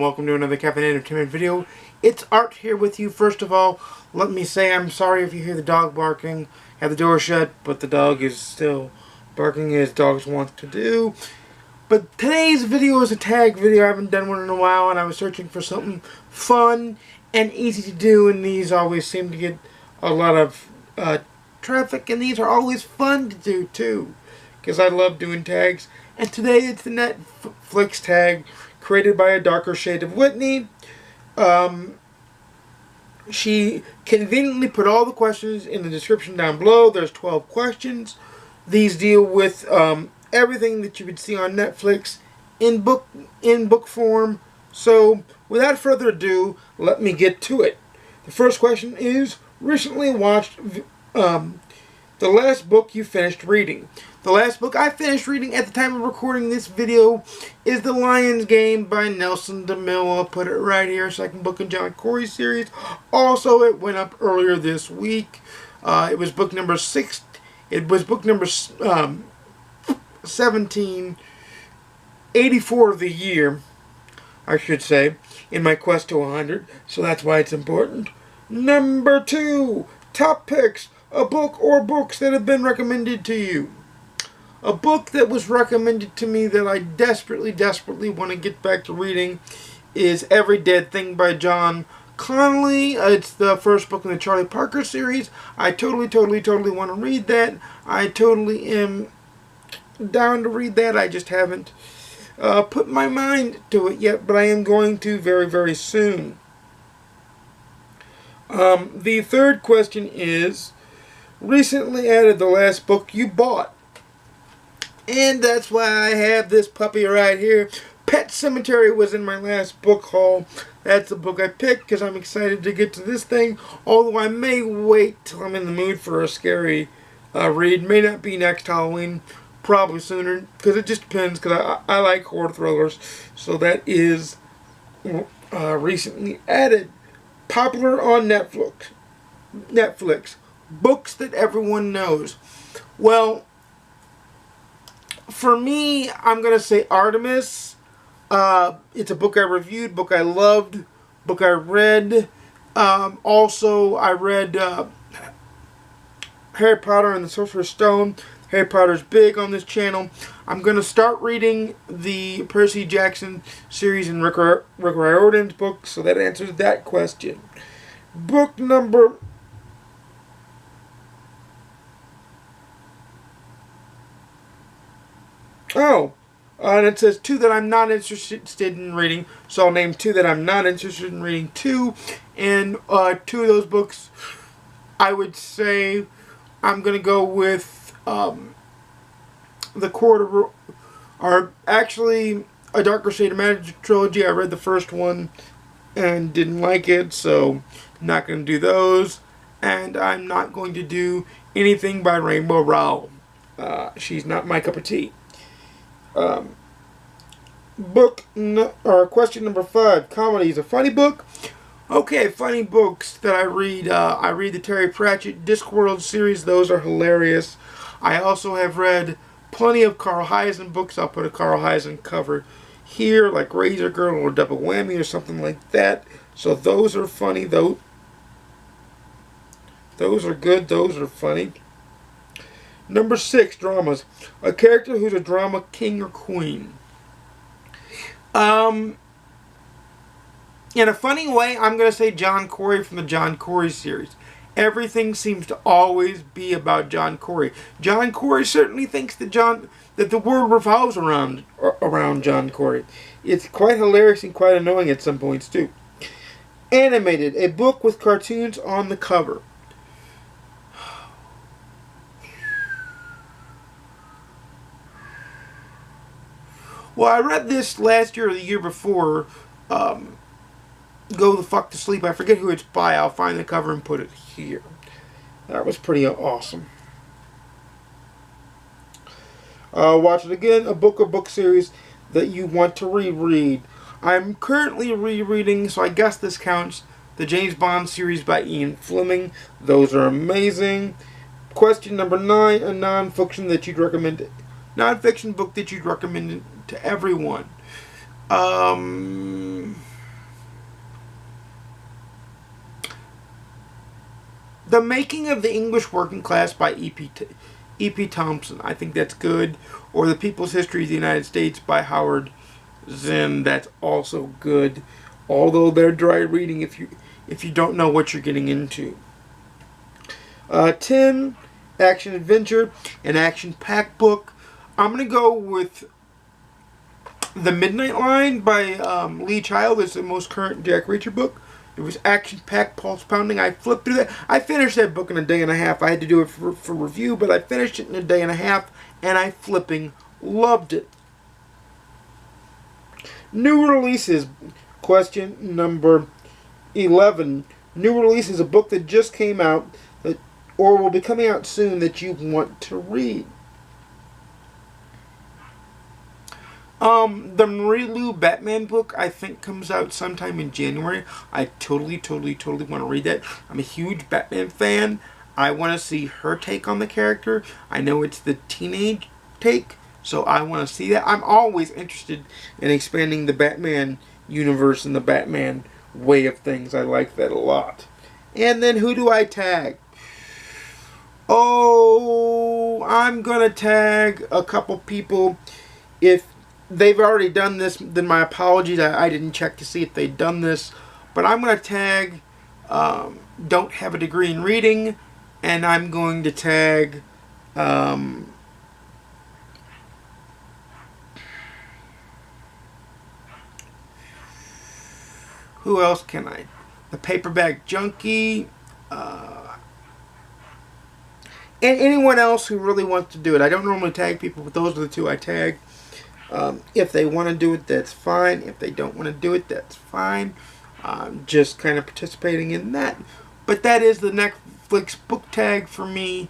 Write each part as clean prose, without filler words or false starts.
welcome to another Captain Entertainment video. It's Art here with you. First of all, let me say I'm sorry if you hear the dog barking. I have the door shut, but the dog is still barking as dogs want to do. But today's video is a tag video. I haven't done one in a while, and I was searching for something fun and easy to do, and these always seem to get a lot of traffic, and these are always fun to do too, because I love doing tags. And today it's the Netflix tag created by a darker shade of Whitney. She conveniently put all the questions in the description down below. There's 12 questions. These deal with everything that you would see on Netflix in book form. So without further ado, let me get to it. The first question is, recently watched the last book you finished reading. The last book I finished reading at the time of recording this video is The Lion's Game by Nelson DeMille. I'll put it right here, second book in John Corey series. Also, it went up earlier this week. It was book number 6. It was book number 1784 of the year, I should say, in my quest to 100. So that's why it's important. Number 2, top picks. A book or books that have been recommended to you. A book that was recommended to me that I desperately want to get back to reading is Every Dead Thing by John Connolly. It's the first book in the Charlie Parker series. I totally want to read that. I totally am down to read that. I just haven't put my mind to it yet, but I am going to very soon. The third question is, recently added the last book you bought. And that's why I have this puppy right here. Pet Sematary was in my last book haul. That's the book I picked because I'm excited to get to this thing. Although I may wait till I'm in the mood for a scary read. May not be next Halloween. Probably sooner. Because it just depends. Because I like horror thrillers. So that is recently added. Popular on Netflix. Books that everyone knows. Well, for me, I'm going to say Artemis. It's a book I reviewed, book I loved, book I read. Also, I read Harry Potter and the Sorcerer's Stone. Harry Potter's big on this channel. I'm going to start reading the Percy Jackson series and Rick Riordan's book, so that answers that question. Book number... and it says 2 that I'm not interested in reading. So I'll name 2 that I'm not interested in reading. 2, and 2 of those books, I would say I'm going to go with The Court or actually A Darker Shade of Magic trilogy. I read the first one and didn't like it, so I'm not going to do those. And I'm not going to do anything by Rainbow Rowell. She's not my cup of tea. Question number 5. Comedy is a funny book. Okay, funny books that I read. I read the Terry Pratchett Discworld series. Those are hilarious. I also have read plenty of Carl Hiaasen books. I'll put a Carl Hiaasen cover here, like Razor Girl or Double Whammy or something like that. So those are funny. Those are good. Those are funny. Number 6, dramas. A character who's a drama king or queen. In a funny way, I'm going to say John Corey from the John Corey series. Everything seems to always be about John Corey. John Corey certainly thinks that the world revolves around John Corey. It's quite hilarious and quite annoying at some points too. Animated. A book with cartoons on the cover. Well, I read this last year or the year before, Go the Fuck to Sleep. I forget who it's by. I'll find the cover and put it here. That was pretty awesome. Watch it again. A book or book series that you want to reread. I'm currently rereading, so I guess this counts, the James Bond series by Ian Fleming. Those are amazing. Question number 9. A non-fiction that you'd recommend. Non-fiction book that you'd recommend to everyone. The Making of the English Working Class by E.P. Thompson. I think that's good. Or The People's History of the United States by Howard Zinn. That's also good. Although they're dry reading if you don't know what you're getting into. 10, action adventure, an action-packed book. I'm going to go with The Midnight Line by Lee Child. It's the most current Jack Reacher book. It was action-packed, pulse-pounding. I flipped through that. I finished that book in a day and a half. I had to do it for review, but I finished it in a day and a half, and I flipping loved it. New releases. Question number 11. New release is a book that just came out or will be coming out soon that you want to read. The Marie Lu Batman book, I think, comes out sometime in January. I totally want to read that. I'm a huge Batman fan. I want to see her take on the character. I know it's the teenage take, so I want to see that. I'm always interested in expanding the Batman universe and the Batman way of things. I like that a lot. And then who do I tag? Oh, I'm going to tag a couple people. If they've already done this, then my apologies. I didn't check to see if they'd done this. But I'm going to tag Don't Have a Degree in Reading. And I'm going to tag who else can I? The Paperback Junkie. And anyone else who really wants to do it. I don't normally tag people, but those are the two I tag. If they want to do it, that's fine. If they don't want to do it, that's fine. Just kind of participating in that. But that is the Netflix book tag for me.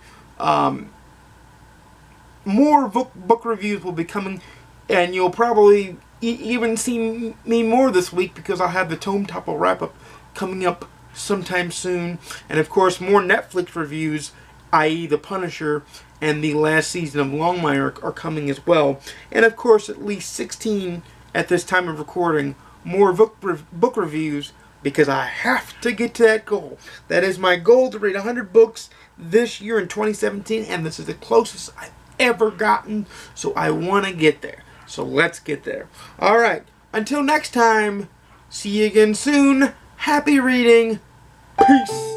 More book reviews will be coming, and you'll probably even see me more this week because I'll have the Tome Topple wrap-up coming up sometime soon. And of course, more Netflix reviews, i.e. The Punisher and the last season of Longmire are coming as well. And of course, at least 16 at this time of recording, more book reviews, because I have to get to that goal. That is my goal, to read 100 books this year in 2017, and this is the closest I've ever gotten, so I want to get there. So let's get there. Alright, until next time, see you again soon. Happy reading. Peace.